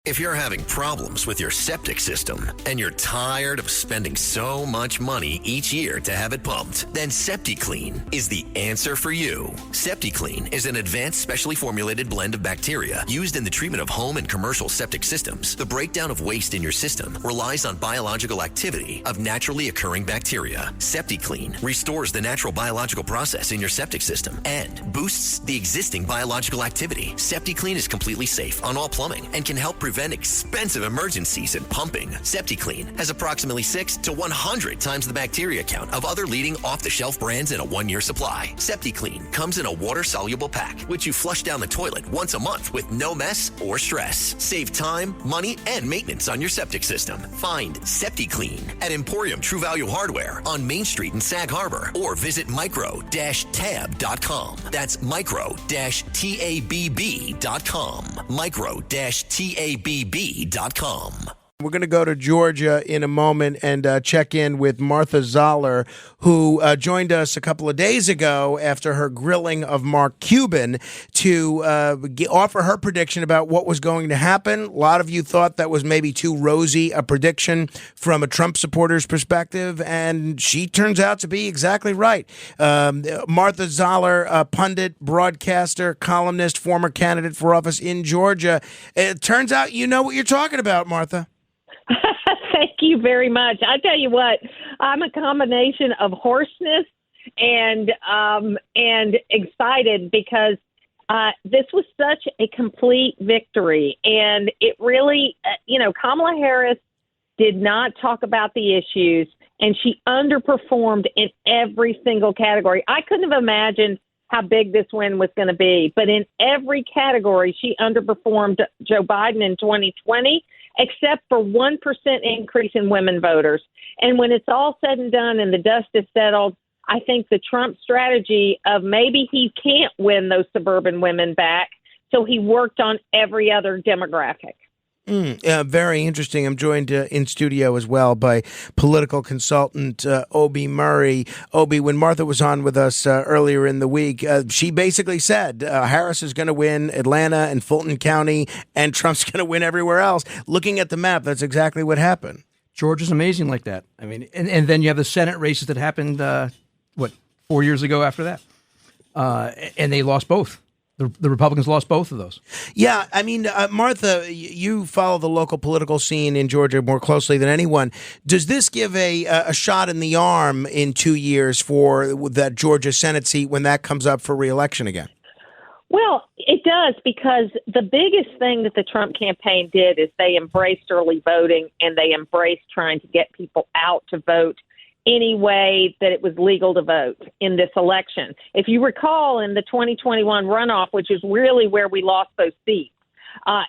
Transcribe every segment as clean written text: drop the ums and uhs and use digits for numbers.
If you're having problems with your septic system and you're tired of spending so much money each year to have it pumped, then SeptiClean is the answer for you. SeptiClean is an advanced specially formulated blend of bacteria used in the treatment of home and commercial septic systems. The breakdown of waste in your system relies on biological activity of naturally occurring bacteria. SeptiClean restores the natural biological process in your septic system and boosts the existing biological activity. SeptiClean is completely safe on all plumbing and can help prevent expensive emergencies in pumping. SeptiClean has approximately 6 to 100 times the bacteria count of other leading off-the-shelf brands in a 1-year supply. SeptiClean comes in a water-soluble pack, which you flush down the toilet once a month with no mess or stress. Save time, money, and maintenance on your septic system. Find SeptiClean at Emporium True Value Hardware on Main Street in Sag Harbor or visit micro-tab.com. That's micro-tabb.com. Micro-tabb.com. We're going to go to Georgia in a moment and check in with Martha Zoller, who joined us a couple of days ago after her grilling of Mark Cuban to offer her prediction about what was going to happen. A lot of you thought that was maybe too rosy a prediction from a Trump supporter's perspective, and she turns out to be exactly right. Martha Zoller, pundit, broadcaster, columnist, former candidate for office in Georgia. It turns out you know what you're talking about, Martha. Thank you very much. I tell you what, I'm a combination of hoarseness and excited because this was such a complete victory. And it really, Kamala Harris did not talk about the issues, and she underperformed in every single category. I couldn't have imagined how big this win was going to be, but in every category, she underperformed Joe Biden in 2020. Except for 1% increase in women voters. And when it's all said and done and the dust is settled, I think the Trump strategy of maybe he can't win those suburban women back, so he worked on every other demographic. Very interesting. I'm joined in studio as well by political consultant Obie Murray. Obie, when Martha was on with us earlier in the week, she basically said Harris is going to win Atlanta and Fulton County, and Trump's going to win everywhere else. Looking at the map, that's exactly what happened. Georgia's amazing like that. I mean, and then you have the Senate races that happened, 4 years ago after that, and they lost both. The Republicans lost both of those. Yeah, I mean, Martha, you follow the local political scene in Georgia more closely than anyone. Does this give a shot in the arm in 2 years for that Georgia Senate seat when that comes up for re-election again? Well, it does, because the biggest thing that the Trump campaign did is they embraced early voting, and they embraced trying to get people out to vote any way that it was legal to vote in this election. If you recall, in the 2021 runoff, which is really where we lost those seats,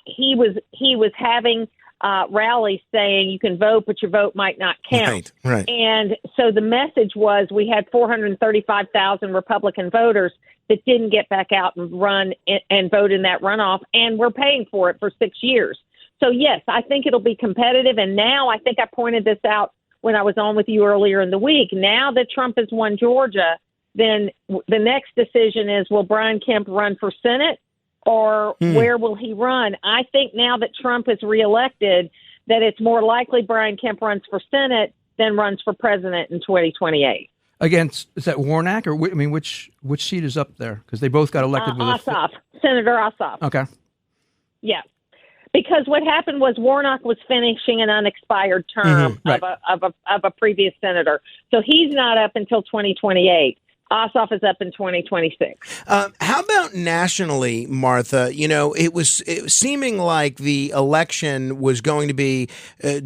he was having rallies saying you can vote, but your vote might not count. Right. And so the message was we had 435,000 Republican voters that didn't get back out and run and vote in that runoff, and we're paying for it for 6 years. So, yes, I think it'll be competitive. And now I think I pointed this out when I was on with you earlier in the week. Now that Trump has won Georgia, then the next decision is, will Brian Kemp run for Senate, or where will he run? I think now that Trump is reelected, that it's more likely Brian Kemp runs for Senate than runs for president in 2028. Against, is that Warnock, or which seat is up there? Because they both got elected with Ossoff, Senator Ossoff. Okay. Yeah. Because what happened was Warnock was finishing an unexpired term right. of a previous senator. So he's not up until 2028. Ossoff is up in 2026. How about nationally, Martha? You know, it was seeming like the election was going to be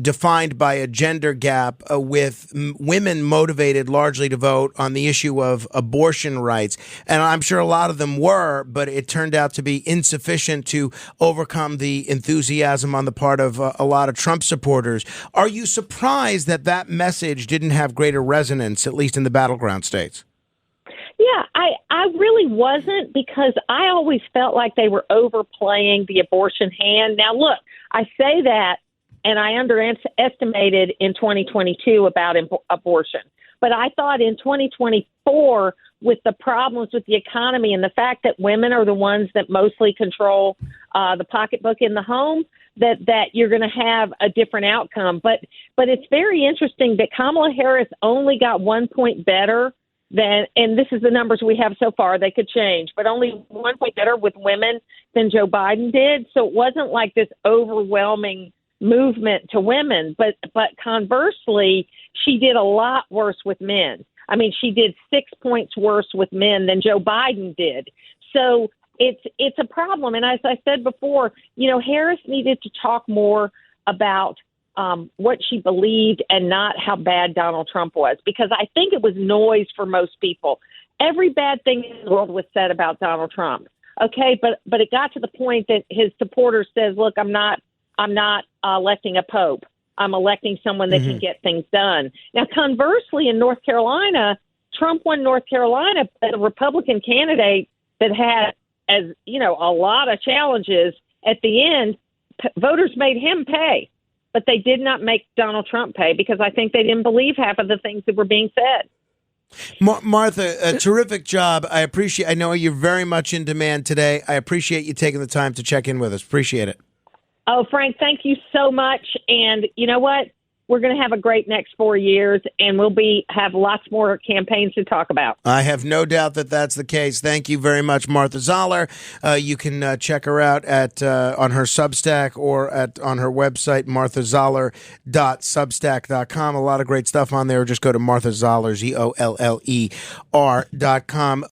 defined by a gender gap with women motivated largely to vote on the issue of abortion rights. And I'm sure a lot of them were, but it turned out to be insufficient to overcome the enthusiasm on the part of a lot of Trump supporters. Are you surprised that that message didn't have greater resonance, at least in the battleground states? Yeah, I really wasn't, because I always felt like they were overplaying the abortion hand. Now, look, I say that, and I underestimated in 2022 about abortion. But I thought in 2024, with the problems with the economy and the fact that women are the ones that mostly control the pocketbook in the home, that you're going to have a different outcome. But it's very interesting that Kamala Harris only got 1 point better than, and this is the numbers we have so far, they could change, but only 1 point better with women than Joe Biden did. So it wasn't like this overwhelming movement to women, but conversely, she did a lot worse with men. I mean, she did 6 points worse with men than Joe Biden did. So it's a problem. And as I said before, Harris needed to talk more about what she believed and not how bad Donald Trump was, because I think it was noise for most people. Every bad thing in the world was said about Donald Trump. Okay, but it got to the point that his supporters says, "Look, I'm not electing a pope. I'm electing someone that can get things done." Now, conversely, in North Carolina, Trump won North Carolina, but a Republican candidate that had, as a lot of challenges at the end, voters made him pay. But they did not make Donald Trump pay because I think they didn't believe half of the things that were being said. Martha, a terrific job. I know you're very much in demand today. I appreciate you taking the time to check in with us. Appreciate it. Oh, Frank, thank you so much. And you know what? We're going to have a great next 4 years, and we'll have lots more campaigns to talk about. I have no doubt that that's the case. Thank you very much, Martha Zoller. You can check her out on her Substack or on her website, marthazoller.substack.com. A lot of great stuff on there. Just go to Martha Zoller, ZOLLER.com.